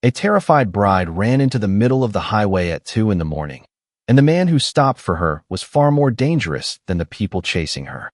A terrified bride ran into the middle of the highway at 2 in the morning, and the man who stopped for her was far more dangerous than the people chasing her.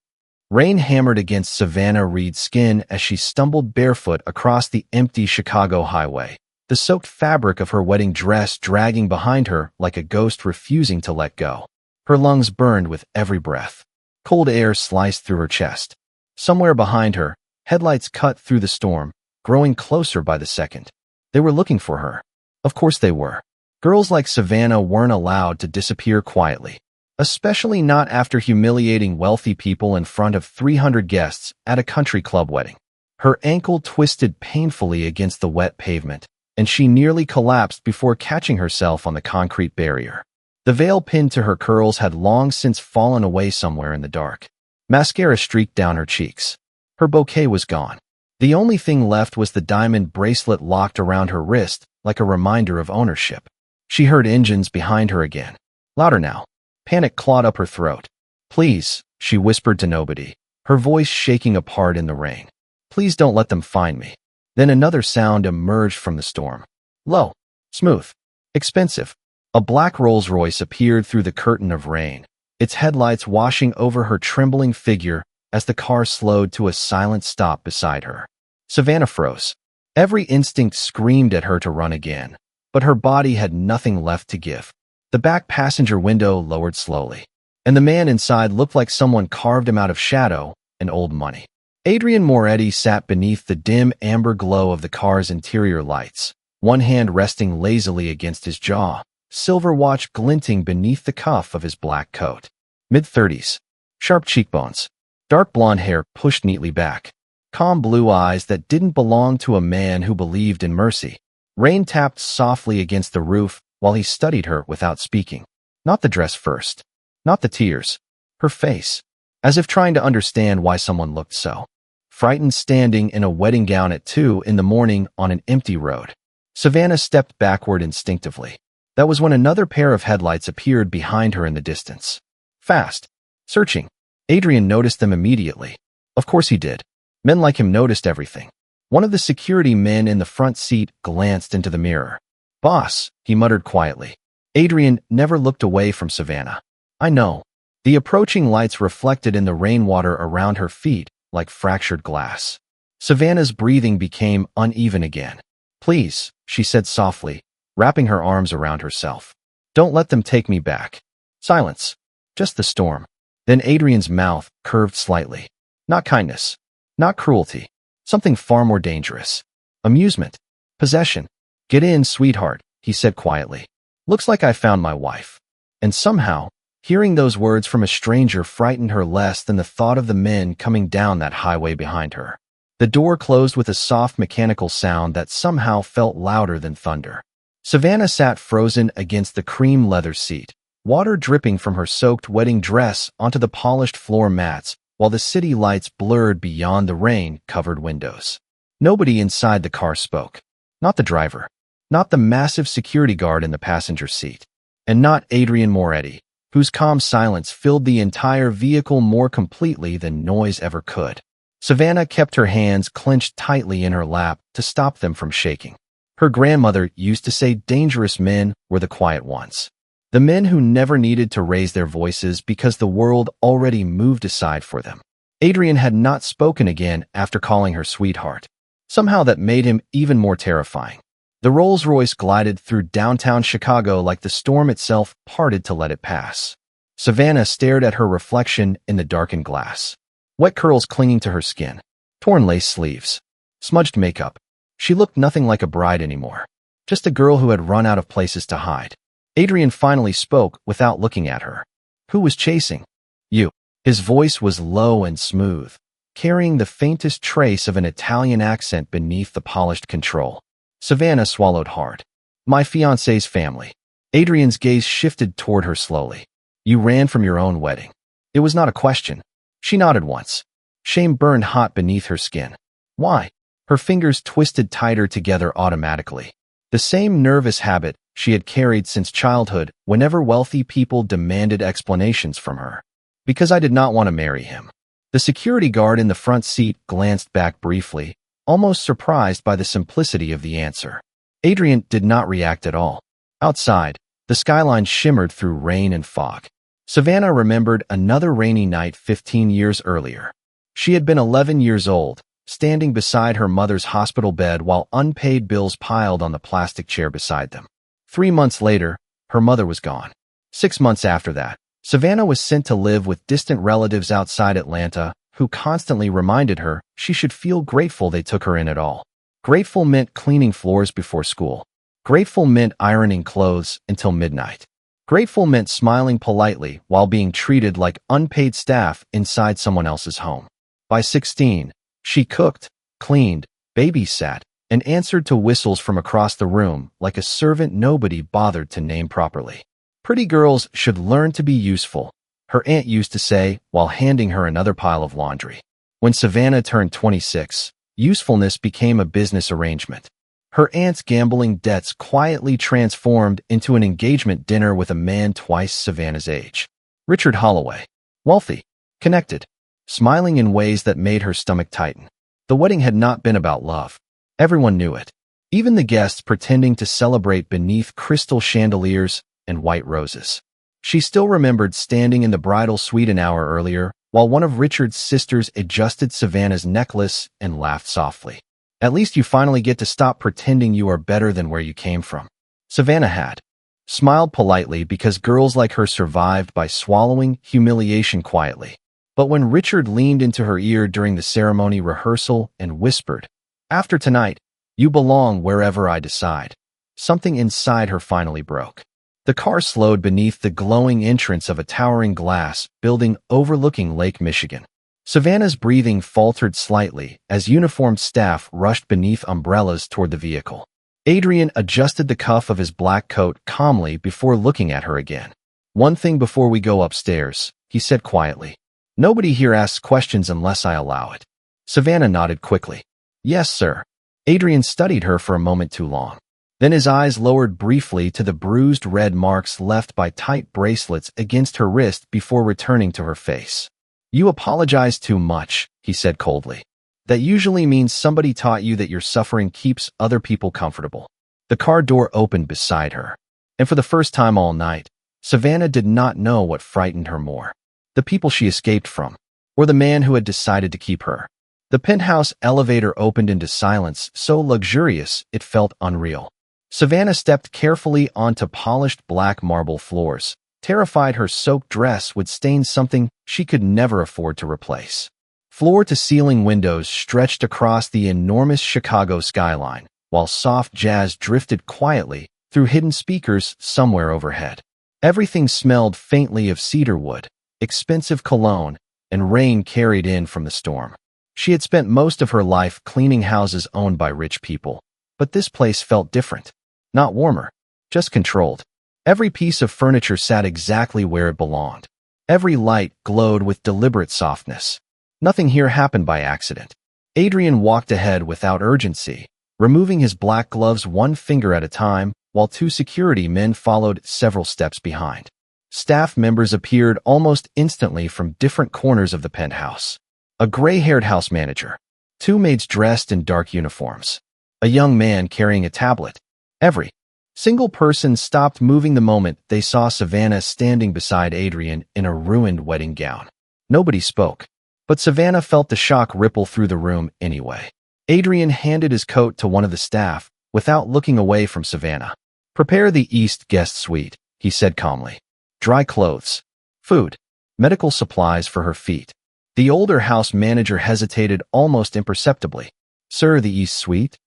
Rain hammered against Savannah Reed's skin as she stumbled barefoot across the empty Chicago highway, the soaked fabric of her wedding dress dragging behind her like a ghost refusing to let go. Her lungs burned with every breath. Cold air sliced through her chest. Somewhere behind her, headlights cut through the storm, growing closer by the second. They were looking for her. Of course they were. Girls like Savannah weren't allowed to disappear quietly, especially not after humiliating wealthy people in front of 300 guests at a country club wedding. Her ankle twisted painfully against the wet pavement, and she nearly collapsed before catching herself on the concrete barrier. The veil pinned to her curls had long since fallen away somewhere in the dark. Mascara streaked down her cheeks. Her bouquet was gone. The only thing left was the diamond bracelet locked around her wrist, like a reminder of ownership. She heard engines behind her again. Louder now. Panic clawed up her throat. "Please," she whispered to nobody, her voice shaking apart in the rain. "Please don't let them find me." Then another sound emerged from the storm. Low, smooth, expensive. A black Rolls-Royce appeared through the curtain of rain, its headlights washing over her trembling figure as the car slowed to a silent stop beside her. Savannah froze. Every instinct screamed at her to run again, but her body had nothing left to give. The back passenger window lowered slowly, and the man inside looked like someone carved him out of shadow and old money. Adrian Moretti sat beneath the dim amber glow of the car's interior lights, one hand resting lazily against his jaw, silver watch glinting beneath the cuff of his black coat. Mid-30s. Sharp cheekbones. Dark blonde hair pushed neatly back. Calm blue eyes that didn't belong to a man who believed in mercy. Rain tapped softly against the roof while he studied her without speaking. Not the dress first. Not the tears. Her face. As if trying to understand why someone looked so frightened standing in a wedding gown at 2 in the morning on an empty road. Savannah stepped backward instinctively. That was when another pair of headlights appeared behind her in the distance. Fast. Searching. Adrian noticed them immediately. Of course he did. Men like him noticed everything. One of the security men in the front seat glanced into the mirror. "Boss," he muttered quietly. Adrian never looked away from Savannah. "I know." The approaching lights reflected in the rainwater around her feet like fractured glass. Savannah's breathing became uneven again. "Please," she said softly, wrapping her arms around herself. "Don't let them take me back." Silence. Just the storm. Then Adrian's mouth curved slightly. Not kindness. Not cruelty. Something far more dangerous. Amusement. Possession. "Get in, sweetheart," he said quietly. "Looks like I found my wife." And somehow, hearing those words from a stranger frightened her less than the thought of the men coming down that highway behind her. The door closed with a soft mechanical sound that somehow felt louder than thunder. Savannah sat frozen against the cream leather seat, water dripping from her soaked wedding dress onto the polished floor mats, while the city lights blurred beyond the rain-covered windows. Nobody inside the car spoke. Not the driver. Not the massive security guard in the passenger seat. And not Adrian Moretti, whose calm silence filled the entire vehicle more completely than noise ever could. Savannah kept her hands clenched tightly in her lap to stop them from shaking. Her grandmother used to say dangerous men were the quiet ones. The men who never needed to raise their voices because the world already moved aside for them. Adrian had not spoken again after calling her sweetheart. Somehow that made him even more terrifying. The Rolls-Royce glided through downtown Chicago like the storm itself parted to let it pass. Savannah stared at her reflection in the darkened glass. Wet curls clinging to her skin. Torn lace sleeves. Smudged makeup. She looked nothing like a bride anymore. Just a girl who had run out of places to hide. Adrian finally spoke without looking at her. "Who was chasing you?" His voice was low and smooth, carrying the faintest trace of an Italian accent beneath the polished control. Savannah swallowed hard. "My fiancé's family." Adrian's gaze shifted toward her slowly. "You ran from your own wedding." It was not a question. She nodded once. Shame burned hot beneath her skin. "Why?" Her fingers twisted tighter together automatically. The same nervous habit she had carried since childhood whenever wealthy people demanded explanations from her. "Because I did not want to marry him." The security guard in the front seat glanced back briefly, almost surprised by the simplicity of the answer. Adrian did not react at all. Outside, the skyline shimmered through rain and fog. Savannah remembered another rainy night 15 years earlier. She had been 11 years old, standing beside her mother's hospital bed while unpaid bills piled on the plastic chair beside them. 3 months later, her mother was gone. 6 months after that, Savannah was sent to live with distant relatives outside Atlanta who constantly reminded her she should feel grateful they took her in at all. Grateful meant cleaning floors before school. Grateful meant ironing clothes until midnight. Grateful meant smiling politely while being treated like unpaid staff inside someone else's home. By 16, she cooked, cleaned, babysat, and answered to whistles from across the room like a servant nobody bothered to name properly. Pretty girls should learn to be useful, her aunt used to say while handing her another pile of laundry. When Savannah turned 26, usefulness became a business arrangement. Her aunt's gambling debts quietly transformed into an engagement dinner with a man twice Savannah's age. Richard Holloway. Wealthy. Connected. Smiling in ways that made her stomach tighten. The wedding had not been about love. Everyone knew it. Even the guests pretending to celebrate beneath crystal chandeliers and white roses. She still remembered standing in the bridal suite an hour earlier while one of Richard's sisters adjusted Savannah's necklace and laughed softly. At least you finally get to stop pretending you are better than where you came from. Savannah had smiled politely because girls like her survived by swallowing humiliation quietly. But when Richard leaned into her ear during the ceremony rehearsal and whispered, "After tonight, you belong wherever I decide," something inside her finally broke. The car slowed beneath the glowing entrance of a towering glass building overlooking Lake Michigan. Savannah's breathing faltered slightly as uniformed staff rushed beneath umbrellas toward the vehicle. Adrian adjusted the cuff of his black coat calmly before looking at her again. "One thing before we go upstairs," he said quietly. "Nobody here asks questions unless I allow it." Savannah nodded quickly. "Yes, sir." Adrian studied her for a moment too long. Then his eyes lowered briefly to the bruised red marks left by tight bracelets against her wrist before returning to her face. "You apologize too much," he said coldly. "That usually means somebody taught you that your suffering keeps other people comfortable." The car door opened beside her. And for the first time all night, Savannah did not know what frightened her more. The people she escaped from, or the man who had decided to keep her. The penthouse elevator opened into silence so luxurious it felt unreal. Savannah stepped carefully onto polished black marble floors, terrified her soaked dress would stain something she could never afford to replace. Floor-to-ceiling windows stretched across the enormous Chicago skyline, while soft jazz drifted quietly through hidden speakers somewhere overhead. Everything smelled faintly of cedarwood, expensive cologne, and rain carried in from the storm. She had spent most of her life cleaning houses owned by rich people, but this place felt different. Not warmer, just controlled. Every piece of furniture sat exactly where it belonged. Every light glowed with deliberate softness. Nothing here happened by accident. Adrian walked ahead without urgency, removing his black gloves one finger at a time, while 2 security men followed several steps behind. Staff members appeared almost instantly from different corners of the penthouse. A gray-haired house manager. 2 maids dressed in dark uniforms. A young man carrying a tablet. Every single person stopped moving the moment they saw Savannah standing beside Adrian in a ruined wedding gown. Nobody spoke, but Savannah felt the shock ripple through the room anyway. Adrian handed his coat to one of the staff without looking away from Savannah. "Prepare the East guest suite," he said calmly. "Dry clothes, food, medical supplies for her feet." The older house manager hesitated almost imperceptibly. "Sir, the East suite?"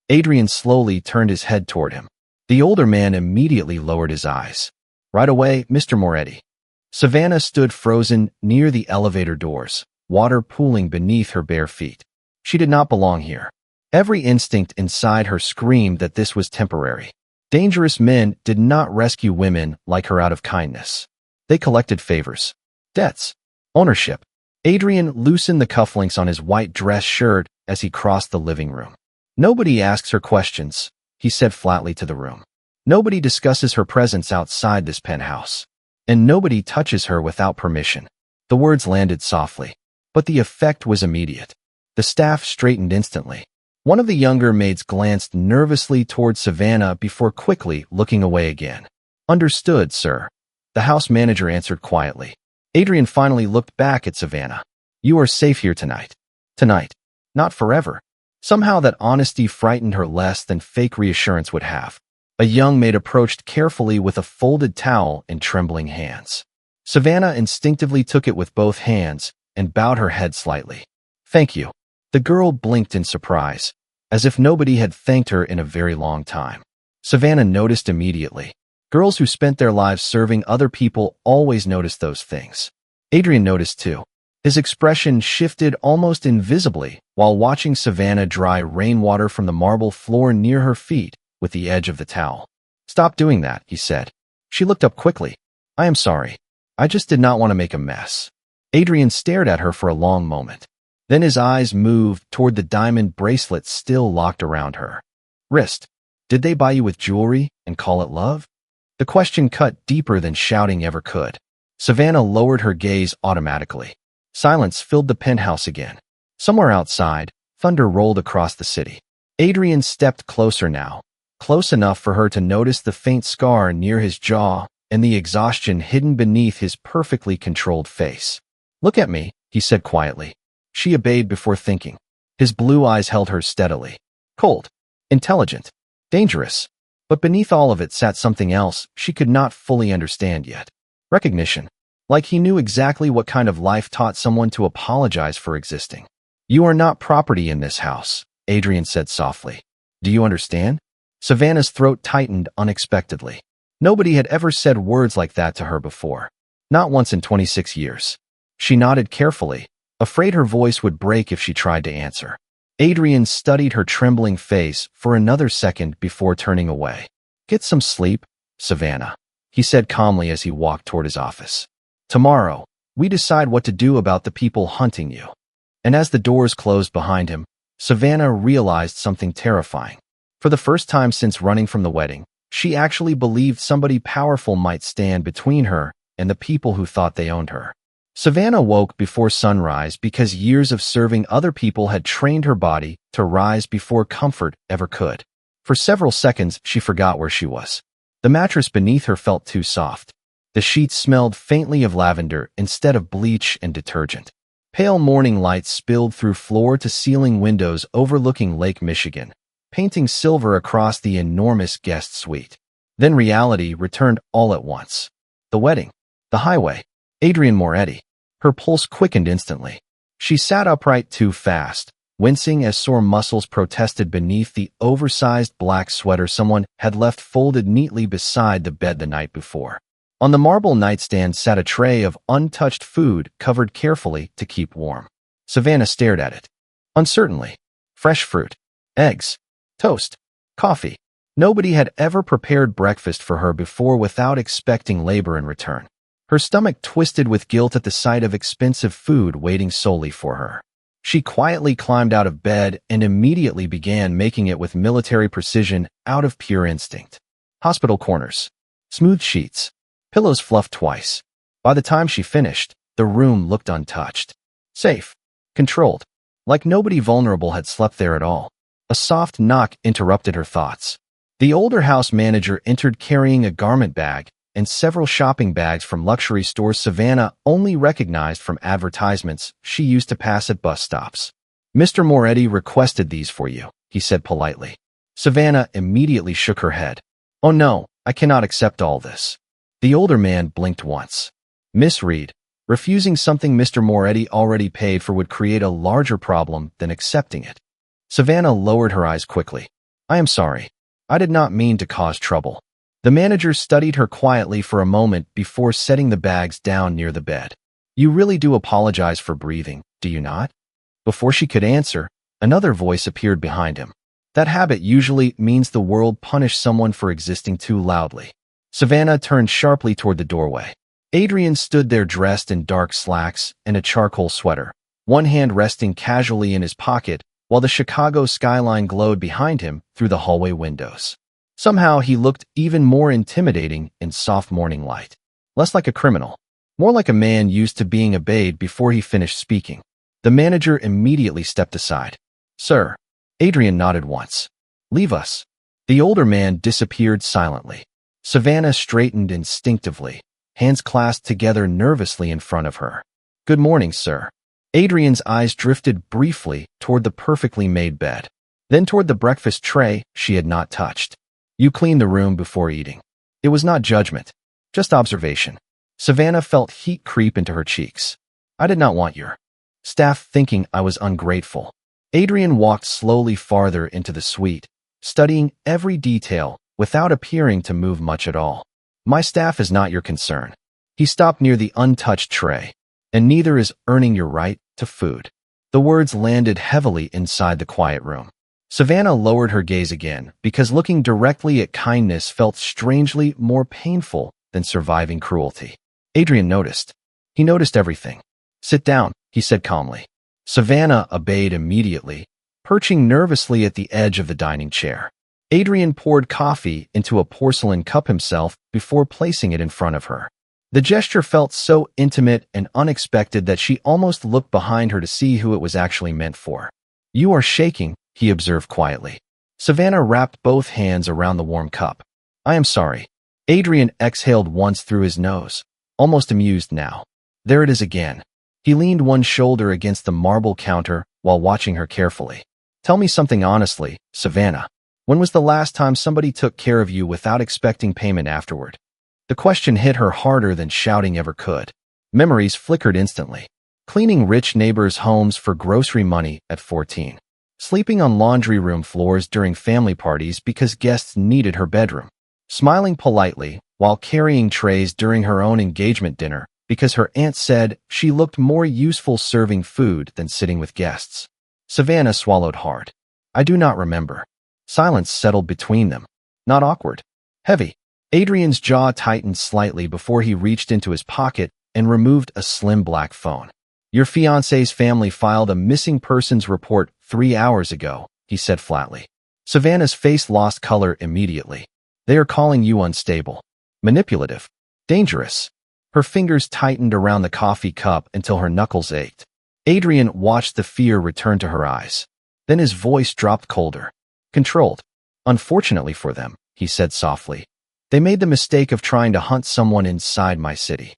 Adrian slowly turned his head toward him. The older man immediately lowered his eyes. "Right away, Mr. Moretti." Savannah stood frozen near the elevator doors, water pooling beneath her bare feet. She did not belong here. Every instinct inside her screamed that this was temporary. Dangerous men did not rescue women like her out of kindness. They collected favors, debts, ownership. Adrian loosened the cufflinks on his white dress shirt as he crossed the living room. "Nobody asks her questions," he said flatly to the room. "Nobody discusses her presence outside this penthouse. And nobody touches her without permission." The words landed softly, but the effect was immediate. The staff straightened instantly. One of the younger maids glanced nervously toward Savannah before quickly looking away again. Understood, sir. The house manager answered quietly. Adrian finally looked back at Savannah. You are safe here tonight. Tonight. Not forever. Somehow that honesty frightened her less than fake reassurance would have. A young maid approached carefully with a folded towel in trembling hands. Savannah instinctively took it with both hands and bowed her head slightly. Thank you. The girl blinked in surprise, as if nobody had thanked her in a very long time. Savannah noticed immediately. Girls who spent their lives serving other people always notice those things. Adrian noticed too. His expression shifted almost invisibly while watching Savannah dry rainwater from the marble floor near her feet with the edge of the towel. Stop doing that, he said. She looked up quickly. I am sorry. I just did not want to make a mess. Adrian stared at her for a long moment. Then his eyes moved toward the diamond bracelet still locked around her wrist. Did they buy you with jewelry and call it love? The question cut deeper than shouting ever could. Savannah lowered her gaze automatically. Silence filled the penthouse again. Somewhere outside, thunder rolled across the city. Adrian stepped closer now, close enough for her to notice the faint scar near his jaw and the exhaustion hidden beneath his perfectly controlled face. Look at me, he said quietly. She obeyed before thinking. His blue eyes held her steadily. Cold, intelligent, dangerous. But beneath all of it sat something else she could not fully understand yet. Recognition. Like he knew exactly what kind of life taught someone to apologize for existing. You are not property in this house, Adrian said softly. Do you understand? Savannah's throat tightened unexpectedly. Nobody had ever said words like that to her before. Not once in 26 years. She nodded carefully, afraid her voice would break if she tried to answer. Adrian studied her trembling face for another second before turning away. Get some sleep, Savannah, he said calmly as he walked toward his office. Tomorrow, we decide what to do about the people hunting you. And as the doors closed behind him, Savannah realized something terrifying. For the first time since running from the wedding, she actually believed somebody powerful might stand between her and the people who thought they owned her. Savannah woke before sunrise because years of serving other people had trained her body to rise before comfort ever could. For several seconds, she forgot where she was. The mattress beneath her felt too soft. The sheets smelled faintly of lavender instead of bleach and detergent. Pale morning light spilled through floor-to-ceiling windows overlooking Lake Michigan, painting silver across the enormous guest suite. Then reality returned all at once. The wedding. The highway. Adrian Moretti. Her pulse quickened instantly. She sat upright too fast, wincing as sore muscles protested beneath the oversized black sweater someone had left folded neatly beside the bed the night before. On the marble nightstand sat a tray of untouched food covered carefully to keep warm. Savannah stared at it. Uncertainly. Fresh fruit, eggs, toast, coffee. Nobody had ever prepared breakfast for her before without expecting labor in return. Her stomach twisted with guilt at the sight of expensive food waiting solely for her. She quietly climbed out of bed and immediately began making it with military precision out of pure instinct. Hospital corners. Smooth sheets. Pillows fluffed twice. By the time she finished, the room looked untouched. Safe. Controlled. Like nobody vulnerable had slept there at all. A soft knock interrupted her thoughts. The older house manager entered carrying a garment bag and several shopping bags from luxury stores Savannah only recognized from advertisements she used to pass at bus stops. Mr. Moretti requested these for you, he said politely. Savannah immediately shook her head. Oh no, I cannot accept all this. The older man blinked once. Miss Reed, refusing something Mr. Moretti already paid for would create a larger problem than accepting it. Savannah lowered her eyes quickly. I am sorry. I did not mean to cause trouble. The manager studied her quietly for a moment before setting the bags down near the bed. You really do apologize for breathing, do you not? Before she could answer, another voice appeared behind him. That habit usually means the world punished someone for existing too loudly. Savannah turned sharply toward the doorway. Adrian stood there dressed in dark slacks and a charcoal sweater, one hand resting casually in his pocket while the Chicago skyline glowed behind him through the hallway windows. Somehow he looked even more intimidating in soft morning light. Less like a criminal, more like a man used to being obeyed before he finished speaking. The manager immediately stepped aside. Sir, Adrian nodded once. Leave us. The older man disappeared silently. Savannah straightened instinctively, hands clasped together nervously in front of her. Good morning, sir. Adrian's eyes drifted briefly toward the perfectly made bed, then toward the breakfast tray she had not touched. You cleaned the room before eating. It was not judgment, just observation. Savannah felt heat creep into her cheeks. I did not want your staff thinking I was ungrateful. Adrian walked slowly farther into the suite, studying every detail without appearing to move much at all. My staff is not your concern. He stopped near the untouched tray. And neither is earning your right to food. The words landed heavily inside the quiet room. Savannah lowered her gaze again because looking directly at kindness felt strangely more painful than surviving cruelty. Adrian noticed. He noticed everything. Sit down, he said calmly. Savannah obeyed immediately, perching nervously at the edge of the dining chair. Adrian poured coffee into a porcelain cup himself before placing it in front of her. The gesture felt so intimate and unexpected that she almost looked behind her to see who it was actually meant for. You are shaking, he observed quietly. Savannah wrapped both hands around the warm cup. I am sorry. Adrian exhaled once through his nose, almost amused now. There it is again. He leaned one shoulder against the marble counter while watching her carefully. Tell me something honestly, Savannah. When was the last time somebody took care of you without expecting payment afterward? The question hit her harder than shouting ever could. Memories flickered instantly. Cleaning rich neighbors' homes for grocery money at 14. Sleeping on laundry room floors during family parties because guests needed her bedroom. Smiling politely while carrying trays during her own engagement dinner because her aunt said she looked more useful serving food than sitting with guests. Savannah swallowed hard. I do not remember. Silence settled between them. Not awkward. Heavy. Adrian's jaw tightened slightly before he reached into his pocket and removed a slim black phone. Your fiancé's family filed a missing persons report 3 hours ago, he said flatly. Savannah's face lost color immediately. They are calling you unstable, manipulative, dangerous. Her fingers tightened around the coffee cup until her knuckles ached. Adrian watched the fear return to her eyes. Then his voice dropped colder. Controlled. Unfortunately for them, he said softly. They made the mistake of trying to hunt someone inside my city.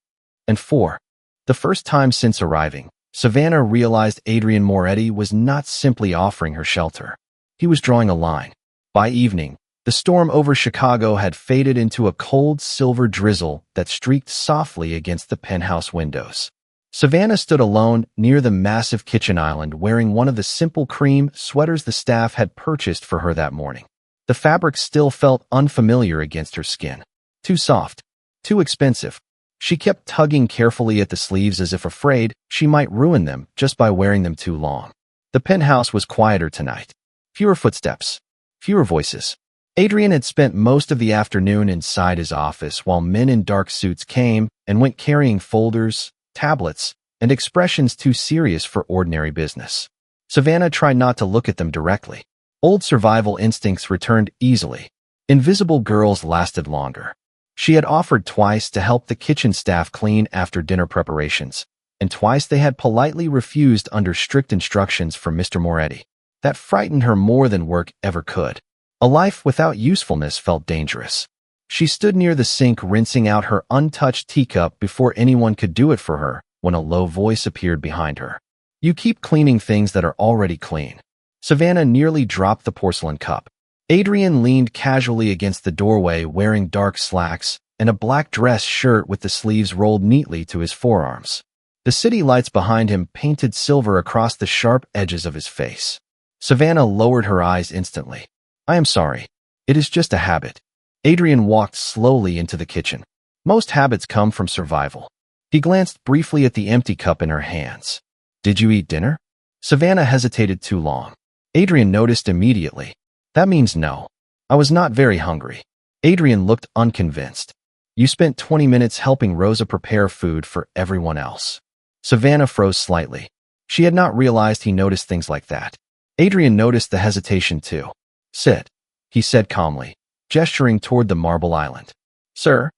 And for the first time since arriving, Savannah realized Adrian Moretti was not simply offering her shelter. He was drawing a line. By evening, the storm over Chicago had faded into a cold silver drizzle that streaked softly against the penthouse windows. Savannah stood alone near the massive kitchen island wearing one of the simple cream sweaters the staff had purchased for her that morning. The fabric still felt unfamiliar against her skin. Too soft. Too expensive. She kept tugging carefully at the sleeves as if afraid she might ruin them just by wearing them too long. The penthouse was quieter tonight. Fewer footsteps. Fewer voices. Adrian had spent most of the afternoon inside his office while men in dark suits came and went carrying folders, tablets, and expressions too serious for ordinary business. Savannah tried not to look at them directly. Old survival instincts returned easily. Invisible girls lasted longer. She had offered twice to help the kitchen staff clean after dinner preparations, and twice they had politely refused under strict instructions from Mr. Moretti. That frightened her more than work ever could. A life without usefulness felt dangerous. She stood near the sink rinsing out her untouched teacup before anyone could do it for her when a low voice appeared behind her. You keep cleaning things that are already clean. Savannah nearly dropped the porcelain cup. Adrian leaned casually against the doorway wearing dark slacks and a black dress shirt with the sleeves rolled neatly to his forearms. The city lights behind him painted silver across the sharp edges of his face. Savannah lowered her eyes instantly. I am sorry. It is just a habit. Adrian walked slowly into the kitchen. Most habits come from survival. He glanced briefly at the empty cup in her hands. Did you eat dinner? Savannah hesitated too long. Adrian noticed immediately. That means no. I was not very hungry. Adrian looked unconvinced. You spent 20 minutes helping Rosa prepare food for everyone else. Savannah froze slightly. She had not realized he noticed things like that. Adrian noticed the hesitation too. Sit, he said calmly, gesturing toward the marble island. Sir,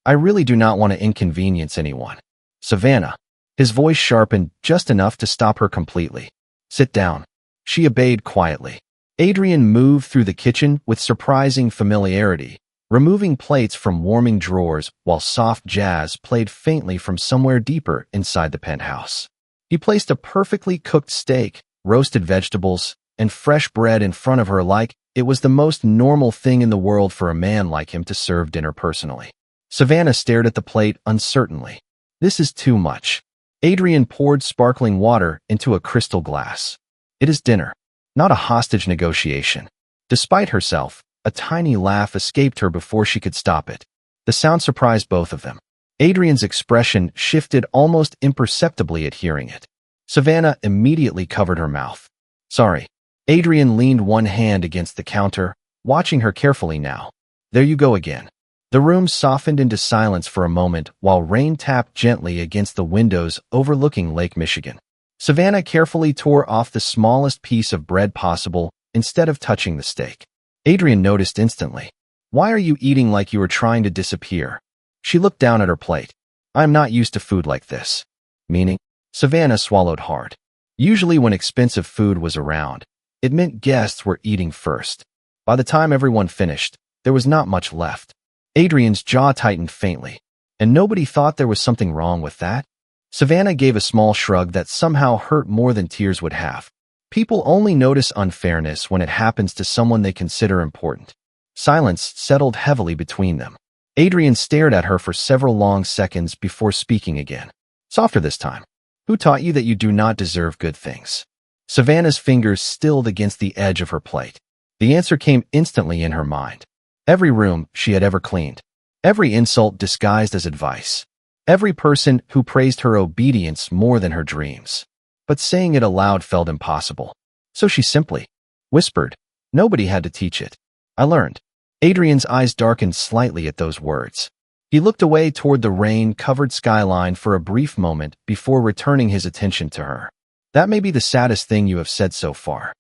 I really do not want to inconvenience anyone. Savannah. His voice sharpened just enough to stop her completely. Sit down. She obeyed quietly. Adrian moved through the kitchen with surprising familiarity, removing plates from warming drawers while soft jazz played faintly from somewhere deeper inside the penthouse. He placed a perfectly cooked steak, roasted vegetables, and fresh bread in front of her like it was the most normal thing in the world for a man like him to serve dinner personally. Savannah stared at the plate uncertainly. This is too much. Adrian poured sparkling water into a crystal glass. It is dinner, not a hostage negotiation. Despite herself, a tiny laugh escaped her before she could stop it. The sound surprised both of them. Adrian's expression shifted almost imperceptibly at hearing it. Savannah immediately covered her mouth. Sorry. Adrian leaned one hand against the counter, watching her carefully now. There you go again. The room softened into silence for a moment while rain tapped gently against the windows overlooking Lake Michigan. Savannah carefully tore off the smallest piece of bread possible instead of touching the steak. Adrian noticed instantly. Why are you eating like you were trying to disappear? She looked down at her plate. I'm not used to food like this. Meaning? Savannah swallowed hard. Usually when expensive food was around, it meant guests were eating first. By the time everyone finished, there was not much left. Adrian's jaw tightened faintly. And nobody thought there was something wrong with that? Savannah gave a small shrug that somehow hurt more than tears would have. People only notice unfairness when it happens to someone they consider important. Silence settled heavily between them. Adrian stared at her for several long seconds before speaking again. Softer this time. Who taught you that you do not deserve good things? Savannah's fingers stilled against the edge of her plate. The answer came instantly in her mind. Every room she had ever cleaned. Every insult disguised as advice. Every person who praised her obedience more than her dreams. But saying it aloud felt impossible. So she simply whispered. Nobody had to teach it. I learned. Adrian's eyes darkened slightly at those words. He looked away toward the rain-covered skyline for a brief moment before returning his attention to her. That may be the saddest thing you have said so far.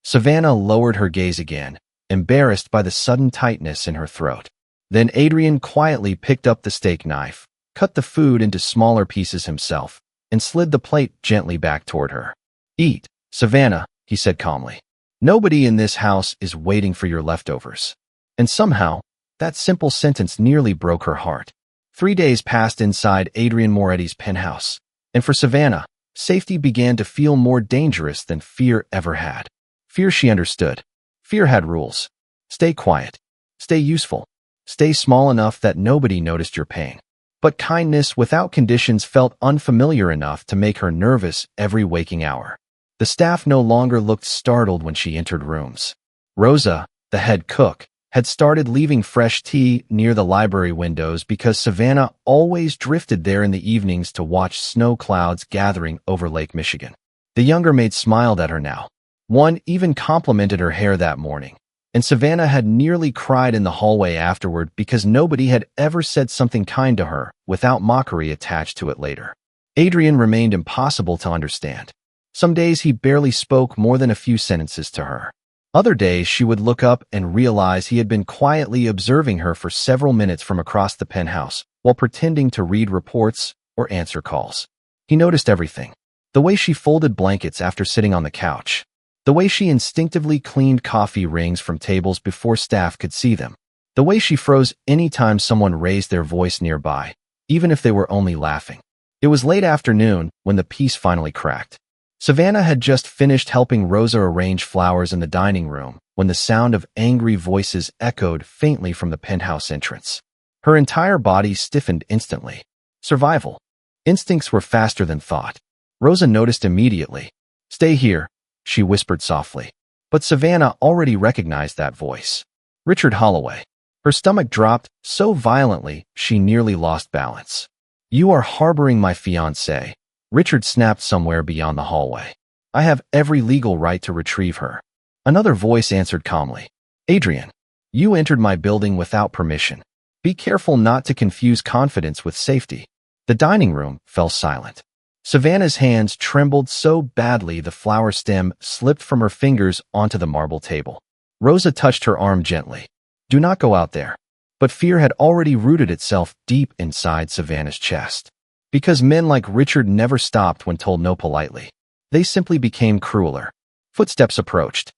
Savannah lowered her gaze again, embarrassed by the sudden tightness in her throat. Then Adrian quietly picked up the steak knife, cut the food into smaller pieces himself, and slid the plate gently back toward her. Eat, Savannah, he said calmly. Nobody in this house is waiting for your leftovers. And somehow, that simple sentence nearly broke her heart. 3 days passed inside Adrian Moretti's penthouse, and for Savannah, safety began to feel more dangerous than fear ever had. Fear she understood. Fear had rules. Stay quiet. Stay useful. Stay small enough that nobody noticed your pain. But kindness without conditions felt unfamiliar enough to make her nervous every waking hour. The staff no longer looked startled when she entered rooms. Rosa, the head cook, had started leaving fresh tea near the library windows because Savannah always drifted there in the evenings to watch snow clouds gathering over Lake Michigan. The younger maid smiled at her now. One even complimented her hair that morning, and Savannah had nearly cried in the hallway afterward because nobody had ever said something kind to her without mockery attached to it later. Adrian remained impossible to understand. Some days he barely spoke more than a few sentences to her. Other days she would look up and realize he had been quietly observing her for several minutes from across the penthouse while pretending to read reports or answer calls. He noticed everything. The way she folded blankets after sitting on the couch. The way she instinctively cleaned coffee rings from tables before staff could see them. The way she froze any time someone raised their voice nearby, even if they were only laughing. It was late afternoon when the peace finally cracked. Savannah had just finished helping Rosa arrange flowers in the dining room when the sound of angry voices echoed faintly from the penthouse entrance. Her entire body stiffened instantly. Survival. Instincts were faster than thought. Rosa noticed immediately. Stay here, she whispered softly. But Savannah already recognized that voice. Richard Holloway. Her stomach dropped so violently she nearly lost balance. You are harboring my fiancé. Richard snapped somewhere beyond the hallway. I have every legal right to retrieve her. Another voice answered calmly. Adrian, you entered my building without permission. Be careful not to confuse confidence with safety. The dining room fell silent. Savannah's hands trembled so badly the flower stem slipped from her fingers onto the marble table. Rosa touched her arm gently. Do not go out there. But fear had already rooted itself deep inside Savannah's chest. Because men like Richard never stopped when told no politely. They simply became crueler. Footsteps approached.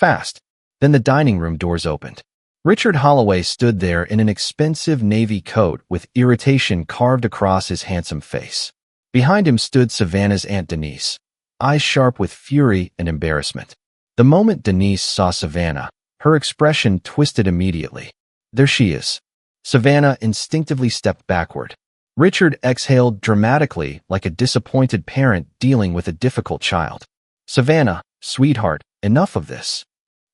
Fast. Then the dining room doors opened. Richard Holloway stood there in an expensive navy coat with irritation carved across his handsome face. Behind him stood Savannah's Aunt Denise, eyes sharp with fury and embarrassment. The moment Denise saw Savannah, her expression twisted immediately. There she is. Savannah instinctively stepped backward. Richard exhaled dramatically like a disappointed parent dealing with a difficult child. Savannah, sweetheart, enough of this.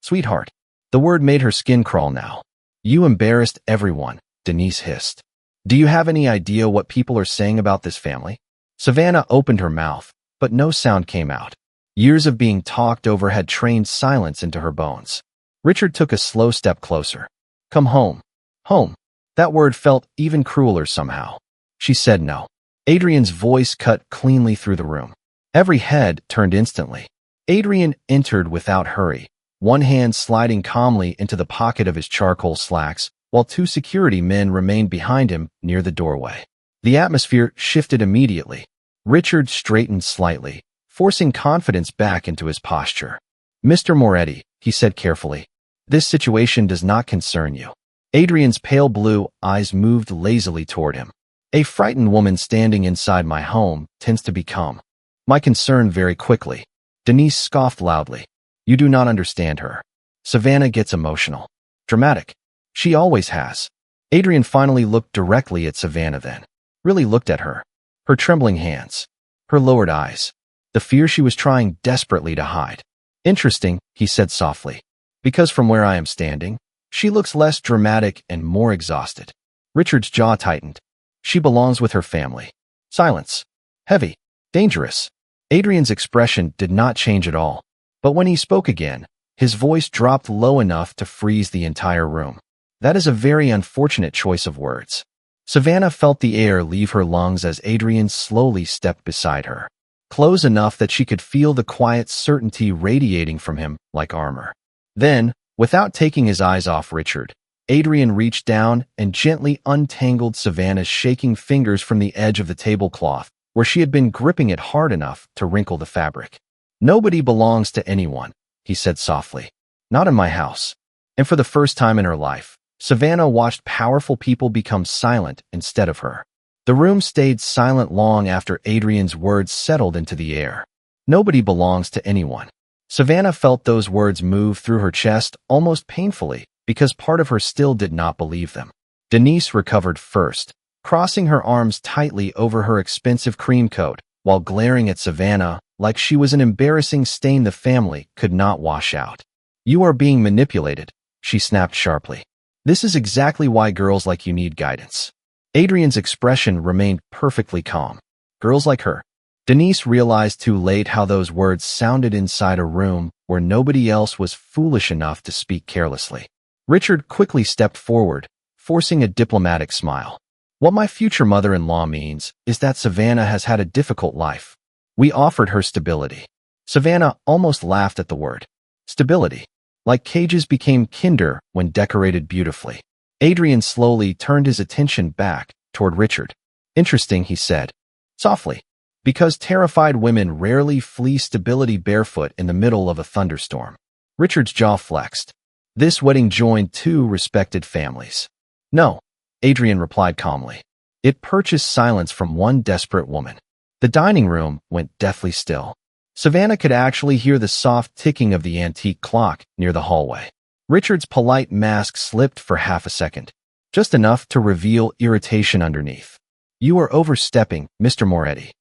Sweetheart. The word made her skin crawl now. You embarrassed everyone, Denise hissed. Do you have any idea what people are saying about this family? Savannah opened her mouth, but no sound came out. Years of being talked over had trained silence into her bones. Richard took a slow step closer. Come home. Home. That word felt even crueler somehow. She said no. Adrian's voice cut cleanly through the room. Every head turned instantly. Adrian entered without hurry, one hand sliding calmly into the pocket of his charcoal slacks, while two security men remained behind him near the doorway. The atmosphere shifted immediately. Richard straightened slightly, forcing confidence back into his posture. Mr. Moretti, he said carefully, this situation does not concern you. Adrian's pale blue eyes moved lazily toward him. A frightened woman standing inside my home tends to become my concern very quickly. Denise scoffed loudly. You do not understand her. Savannah gets emotional. Dramatic. She always has. Adrian finally looked directly at Savannah then. Really looked at her. Her trembling hands. Her lowered eyes. The fear she was trying desperately to hide. Interesting, he said softly. Because from where I am standing, she looks less dramatic and more exhausted. Richard's jaw tightened. She belongs with her family. Silence. Heavy. Dangerous. Adrian's expression did not change at all. But when he spoke again, his voice dropped low enough to freeze the entire room. That is a very unfortunate choice of words. Savannah felt the air leave her lungs as Adrian slowly stepped beside her, close enough that she could feel the quiet certainty radiating from him like armor. Then, without taking his eyes off Richard, Adrian reached down and gently untangled Savannah's shaking fingers from the edge of the tablecloth, where she had been gripping it hard enough to wrinkle the fabric. Nobody belongs to anyone, he said softly. Not in my house. And for the first time in her life, Savannah watched powerful people become silent instead of her. The room stayed silent long after Adrian's words settled into the air. Nobody belongs to anyone. Savannah felt those words move through her chest almost painfully because part of her still did not believe them. Denise recovered first, crossing her arms tightly over her expensive cream coat while glaring at Savannah like she was an embarrassing stain the family could not wash out. You are being manipulated, she snapped sharply. This is exactly why girls like you need guidance. Adrian's expression remained perfectly calm. Girls like her. Denise realized too late how those words sounded inside a room where nobody else was foolish enough to speak carelessly. Richard quickly stepped forward, forcing a diplomatic smile. What my future mother-in-law means is that Savannah has had a difficult life. We offered her stability. Savannah almost laughed at the word. Stability. Like cages became kinder when decorated beautifully. Adrian slowly turned his attention back toward Richard. Interesting, he said, softly. Because terrified women rarely flee stability barefoot in the middle of a thunderstorm. Richard's jaw flexed. This wedding joined two respected families. No, Adrian replied calmly. It purchased silence from one desperate woman. The dining room went deathly still. Savannah could actually hear the soft ticking of the antique clock near the hallway. Richard's polite mask slipped for half a second, just enough to reveal irritation underneath. You are overstepping, Mr. Moretti.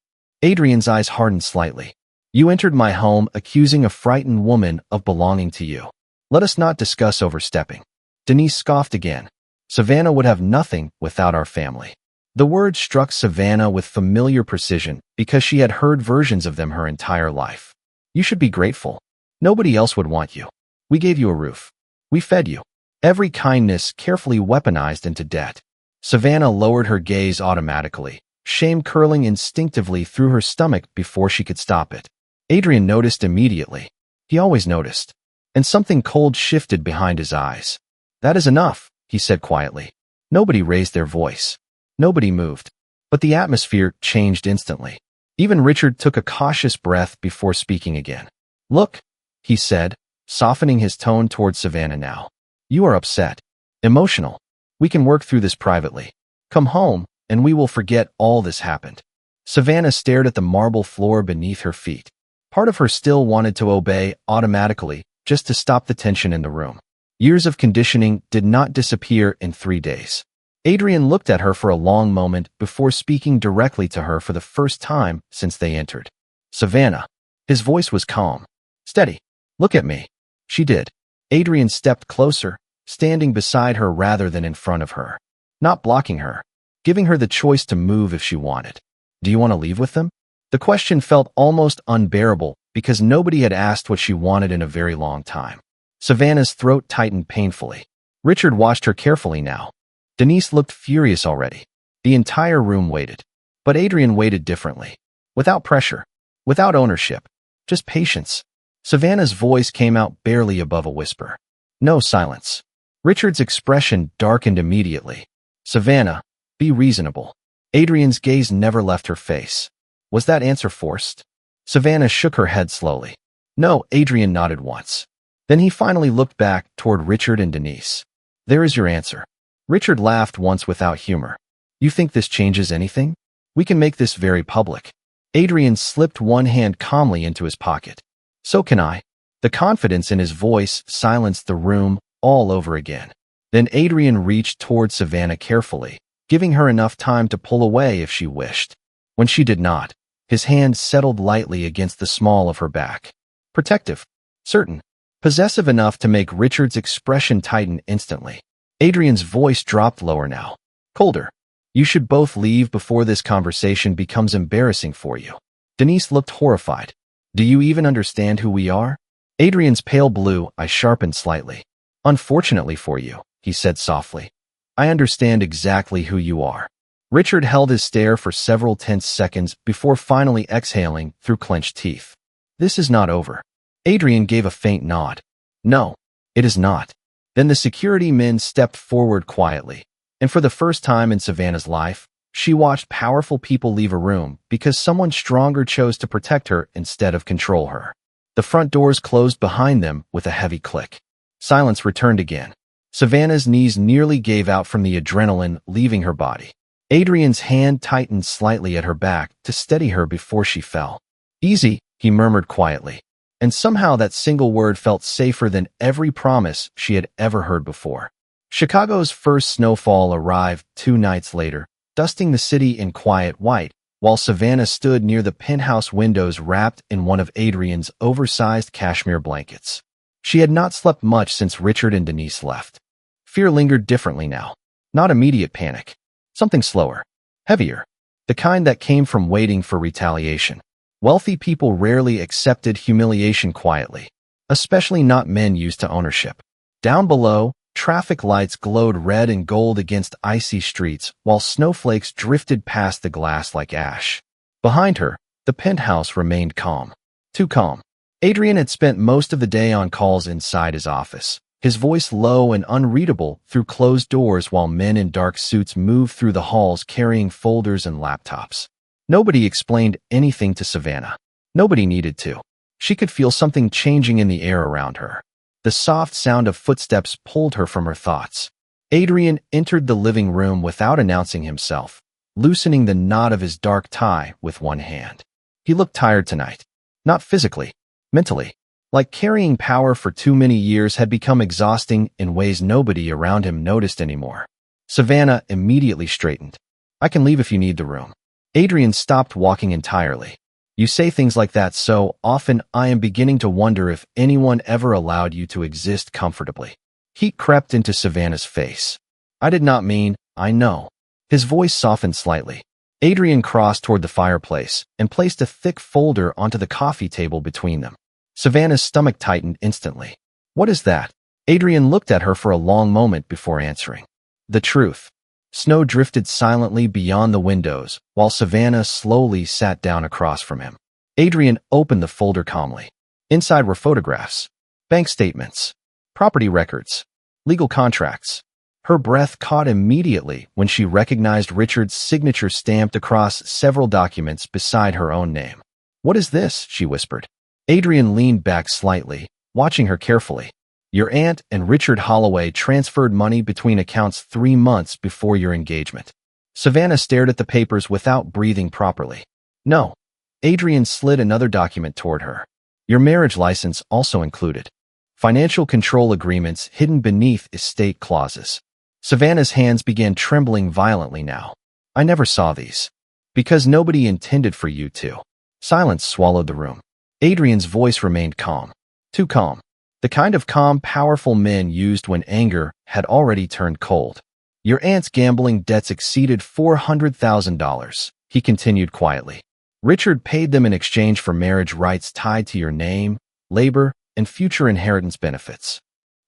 Adrian's eyes hardened slightly. You entered my home accusing a frightened woman of belonging to you. Let us not discuss overstepping. Denise scoffed again. Savannah would have nothing without our family. The words struck Savannah with familiar precision because she had heard versions of them her entire life. You should be grateful. Nobody else would want you. We gave you a roof. We fed you. Every kindness carefully weaponized into debt. Savannah lowered her gaze automatically, shame curling instinctively through her stomach before she could stop it. Adrian noticed immediately. He always noticed. And something cold shifted behind his eyes. That is enough, he said quietly. Nobody raised their voice. Nobody moved. But the atmosphere changed instantly. Even Richard took a cautious breath before speaking again. Look, he said, softening his tone towards Savannah now. You are upset. Emotional. We can work through this privately. Come home, and we will forget all this happened. Savannah stared at the marble floor beneath her feet. Part of her still wanted to obey automatically, just to stop the tension in the room. Years of conditioning did not disappear in 3 days. Adrian looked at her for a long moment before speaking directly to her for the first time since they entered. Savannah. His voice was calm. Steady. Look at me. She did. Adrian stepped closer, standing beside her rather than in front of her. Not blocking her. Giving her the choice to move if she wanted. Do you want to leave with them? The question felt almost unbearable because nobody had asked what she wanted in a very long time. Savannah's throat tightened painfully. Richard watched her carefully now. Denise looked furious already. The entire room waited. But Adrian waited differently. Without pressure. Without ownership. Just patience. Savannah's voice came out barely above a whisper. No silence. Richard's expression darkened immediately. Savannah, be reasonable. Adrian's gaze never left her face. Was that answer forced? Savannah shook her head slowly. No, Adrian nodded once. Then he finally looked back toward Richard and Denise. There is your answer. Richard laughed once without humor. You think this changes anything? We can make this very public. Adrian slipped one hand calmly into his pocket. So can I. The confidence in his voice silenced the room all over again. Then Adrian reached toward Savannah carefully, giving her enough time to pull away if she wished. When she did not, his hand settled lightly against the small of her back. Protective. Certain. Possessive enough to make Richard's expression tighten instantly. Adrian's voice dropped lower now. Colder. You should both leave before this conversation becomes embarrassing for you. Denise looked horrified. Do you even understand who we are? Adrian's pale blue eyes sharpened slightly. Unfortunately for you, he said softly. I understand exactly who you are. Richard held his stare for several tense seconds before finally exhaling through clenched teeth. This is not over. Adrian gave a faint nod. No, it is not. Then the security men stepped forward quietly, and for the first time in Savannah's life, she watched powerful people leave a room because someone stronger chose to protect her instead of control her. The front doors closed behind them with a heavy click. Silence returned again. Savannah's knees nearly gave out from the adrenaline leaving her body. Adrian's hand tightened slightly at her back to steady her before she fell. Easy, he murmured quietly. And somehow that single word felt safer than every promise she had ever heard before. Chicago's first snowfall arrived 2 nights later, dusting the city in quiet white, while Savannah stood near the penthouse windows wrapped in one of Adrian's oversized cashmere blankets. She had not slept much since Richard and Denise left. Fear lingered differently now. Not immediate panic. Something slower. Heavier. The kind that came from waiting for retaliation. Wealthy people rarely accepted humiliation quietly, especially not men used to ownership. Down below, traffic lights glowed red and gold against icy streets while snowflakes drifted past the glass like ash. Behind her, the penthouse remained calm. Too calm. Adrian had spent most of the day on calls inside his office, his voice low and unreadable through closed doors while men in dark suits moved through the halls carrying folders and laptops. Nobody explained anything to Savannah. Nobody needed to. She could feel something changing in the air around her. The soft sound of footsteps pulled her from her thoughts. Adrian entered the living room without announcing himself, loosening the knot of his dark tie with one hand. He looked tired tonight. Not physically, mentally. Like carrying power for too many years had become exhausting in ways nobody around him noticed anymore. Savannah immediately straightened. I can leave if you need the room. Adrian stopped walking entirely. You say things like that so often I am beginning to wonder if anyone ever allowed you to exist comfortably. Heat crept into Savannah's face. I did not mean, I know. His voice softened slightly. Adrian crossed toward the fireplace and placed a thick folder onto the coffee table between them. Savannah's stomach tightened instantly. What is that? Adrian looked at her for a long moment before answering. The truth. Snow drifted silently beyond the windows, while Savannah slowly sat down across from him. Adrian opened the folder calmly. Inside were photographs, bank statements, property records, legal contracts. Her breath caught immediately when she recognized Richard's signature stamped across several documents beside her own name. What is this? She whispered. Adrian leaned back slightly, watching her carefully. Your aunt and Richard Holloway transferred money between accounts 3 months before your engagement. Savannah stared at the papers without breathing properly. No. Adrian slid another document toward her. Your marriage license also included financial control agreements hidden beneath estate clauses. Savannah's hands began trembling violently now. I never saw these. Because nobody intended for you to. Silence swallowed the room. Adrian's voice remained calm. Too calm. The kind of calm powerful men used when anger had already turned cold. Your aunt's gambling debts exceeded $400,000, he continued quietly. Richard paid them in exchange for marriage rights tied to your name, labor, and future inheritance benefits.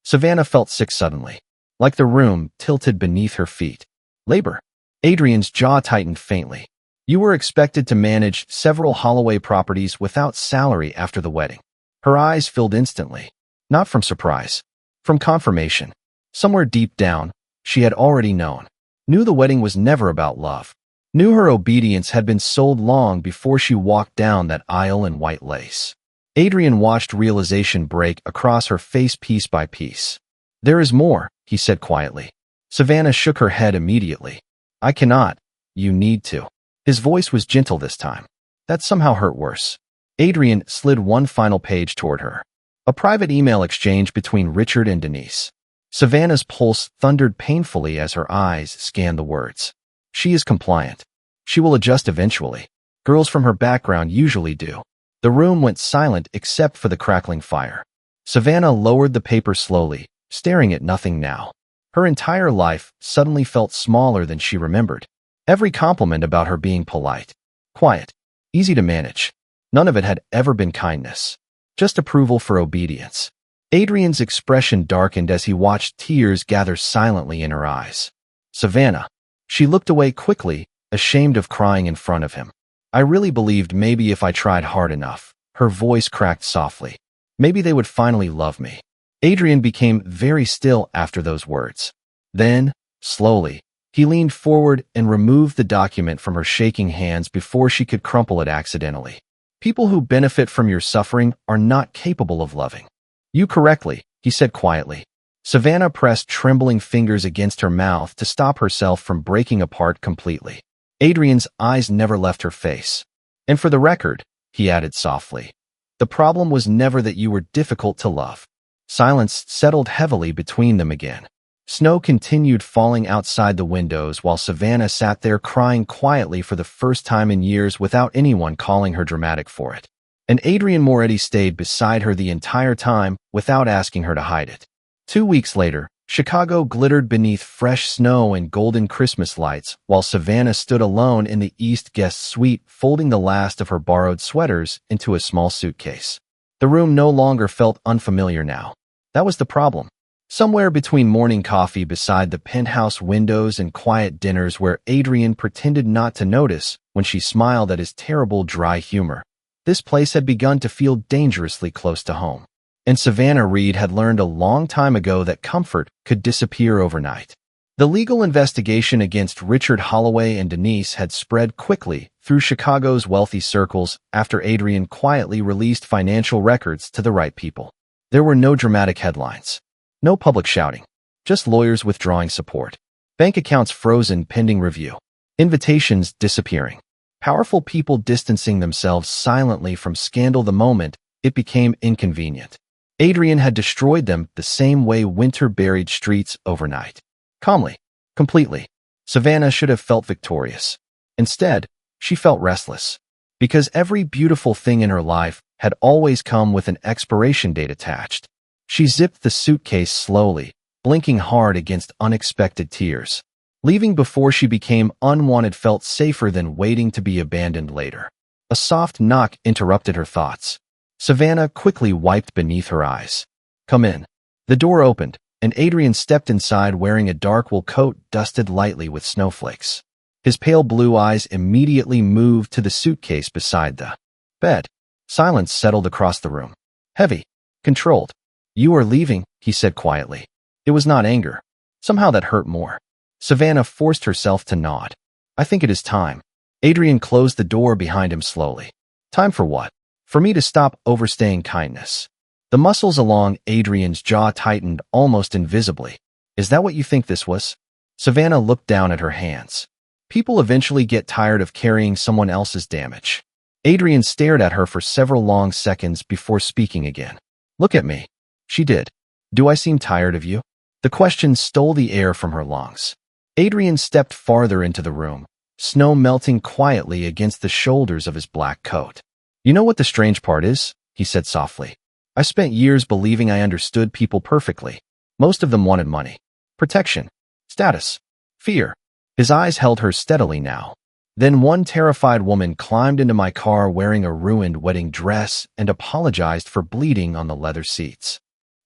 Savannah felt sick suddenly, like the room tilted beneath her feet. Labor. Adrian's jaw tightened faintly. You were expected to manage several Holloway properties without salary after the wedding. Her eyes filled instantly. Not from surprise. From confirmation. Somewhere deep down, she had already known. Knew the wedding was never about love. Knew her obedience had been sold long before she walked down that aisle in white lace. Adrian watched realization break across her face piece by piece. There is more, he said quietly. Savannah shook her head immediately. I cannot. You need to. His voice was gentle this time. That somehow hurt worse. Adrian slid one final page toward her. A private email exchange between Richard and Denise. Savannah's pulse thundered painfully as her eyes scanned the words. She is compliant. She will adjust eventually. Girls from her background usually do. The room went silent except for the crackling fire. Savannah lowered the paper slowly, staring at nothing now. Her entire life suddenly felt smaller than she remembered. Every compliment about her being polite, quiet, easy to manage. None of it had ever been kindness. Just approval for obedience. Adrian's expression darkened as he watched tears gather silently in her eyes. Savannah. She looked away quickly, ashamed of crying in front of him. I really believed maybe if I tried hard enough. Her voice cracked softly. Maybe they would finally love me. Adrian became very still after those words. Then, slowly, he leaned forward and removed the document from her shaking hands before she could crumple it accidentally. People who benefit from your suffering are not capable of loving you correctly, he said quietly. Savannah pressed trembling fingers against her mouth to stop herself from breaking apart completely. Adrian's eyes never left her face. And for the record, he added softly, the problem was never that you were difficult to love. Silence settled heavily between them again. Snow continued falling outside the windows while Savannah sat there crying quietly for the first time in years without anyone calling her dramatic for it. And Adrian Moretti stayed beside her the entire time without asking her to hide it. 2 weeks later, Chicago glittered beneath fresh snow and golden Christmas lights while Savannah stood alone in the East guest suite folding the last of her borrowed sweaters into a small suitcase. The room no longer felt unfamiliar now. That was the problem. Somewhere between morning coffee beside the penthouse windows and quiet dinners where Adrian pretended not to notice when she smiled at his terrible dry humor, this place had begun to feel dangerously close to home. And Savannah Reed had learned a long time ago that comfort could disappear overnight. The legal investigation against Richard Holloway and Denise had spread quickly through Chicago's wealthy circles after Adrian quietly released financial records to the right people. There were no dramatic headlines. No public shouting. Just lawyers withdrawing support. Bank accounts frozen pending review. Invitations disappearing. Powerful people distancing themselves silently from scandal the moment it became inconvenient. Adrian had destroyed them the same way winter buried streets overnight. Calmly. Completely. Savannah should have felt victorious. Instead, she felt restless. Because every beautiful thing in her life had always come with an expiration date attached. She zipped the suitcase slowly, blinking hard against unexpected tears. Leaving before she became unwanted felt safer than waiting to be abandoned later. A soft knock interrupted her thoughts. Savannah quickly wiped beneath her eyes. Come in. The door opened, and Adrian stepped inside wearing a dark wool coat dusted lightly with snowflakes. His pale blue eyes immediately moved to the suitcase beside the bed. Silence settled across the room. Heavy. Controlled. You are leaving, he said quietly. It was not anger. Somehow that hurt more. Savannah forced herself to nod. I think it is time. Adrian closed the door behind him slowly. Time for what? For me to stop overstaying kindness. The muscles along Adrian's jaw tightened almost invisibly. Is that what you think this was? Savannah looked down at her hands. People eventually get tired of carrying someone else's damage. Adrian stared at her for several long seconds before speaking again. Look at me. She did. Do I seem tired of you? The question stole the air from her lungs. Adrian stepped farther into the room, snow melting quietly against the shoulders of his black coat. You know what the strange part is? He said softly. I spent years believing I understood people perfectly. Most of them wanted money, protection, status, fear. His eyes held her steadily now. Then one terrified woman climbed into my car wearing a ruined wedding dress and apologized for bleeding on the leather seats.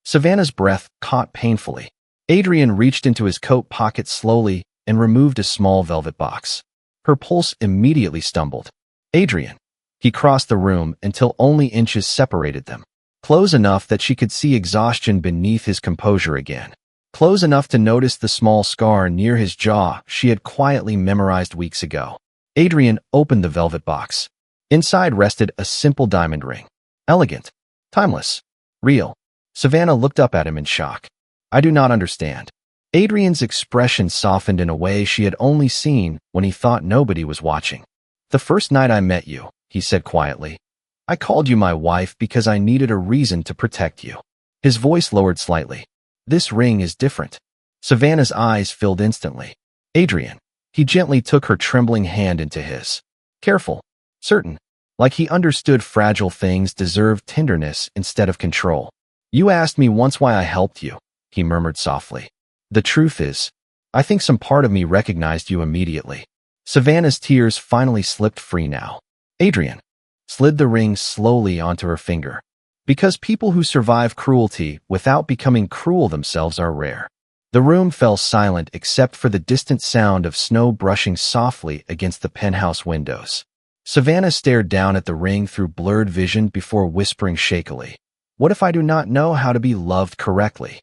Savannah's breath caught painfully. Adrian reached into his coat pocket slowly and removed a small velvet box. Her pulse immediately stumbled. Adrian. He crossed the room until only inches separated them. Close enough that she could see exhaustion beneath his composure again. Close enough to notice the small scar near his jaw she had quietly memorized weeks ago. Adrian opened the velvet box. Inside rested a simple diamond ring. Elegant. Timeless. Real. Savannah looked up at him in shock. I do not understand. Adrian's expression softened in a way she had only seen when he thought nobody was watching. The first night I met you, he said quietly, I called you my wife because I needed a reason to protect you. His voice lowered slightly. This ring is different. Savannah's eyes filled instantly. Adrian. He gently took her trembling hand into his. Careful. Certain. Like he understood fragile things deserved tenderness instead of control. You asked me once why I helped you, he murmured softly. The truth is, I think some part of me recognized you immediately. Savannah's tears finally slipped free now. Adrian slid the ring slowly onto her finger. Because people who survive cruelty without becoming cruel themselves are rare. The room fell silent except for the distant sound of snow brushing softly against the penthouse windows. Savannah stared down at the ring through blurred vision before whispering shakily, What if I do not know how to be loved correctly?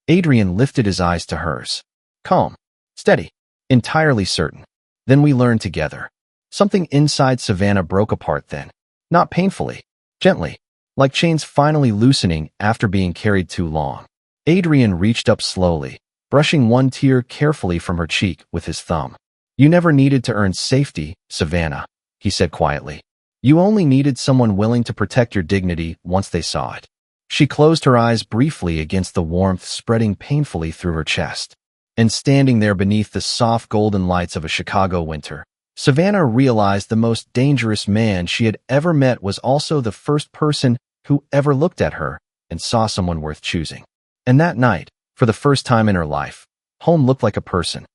Adrian lifted his eyes to hers. Calm, steady, entirely certain. Then we learned together. Something inside Savannah broke apart then. Not painfully, gently, like chains finally loosening after being carried too long. Adrian reached up slowly, brushing one tear carefully from her cheek with his thumb. You never needed to earn safety, Savannah, he said quietly. You only needed someone willing to protect your dignity once they saw it. She closed her eyes briefly against the warmth spreading painfully through her chest. And standing there beneath the soft golden lights of a Chicago winter, Savannah realized the most dangerous man she had ever met was also the first person who ever looked at her and saw someone worth choosing. And that night, for the first time in her life, home looked like a person.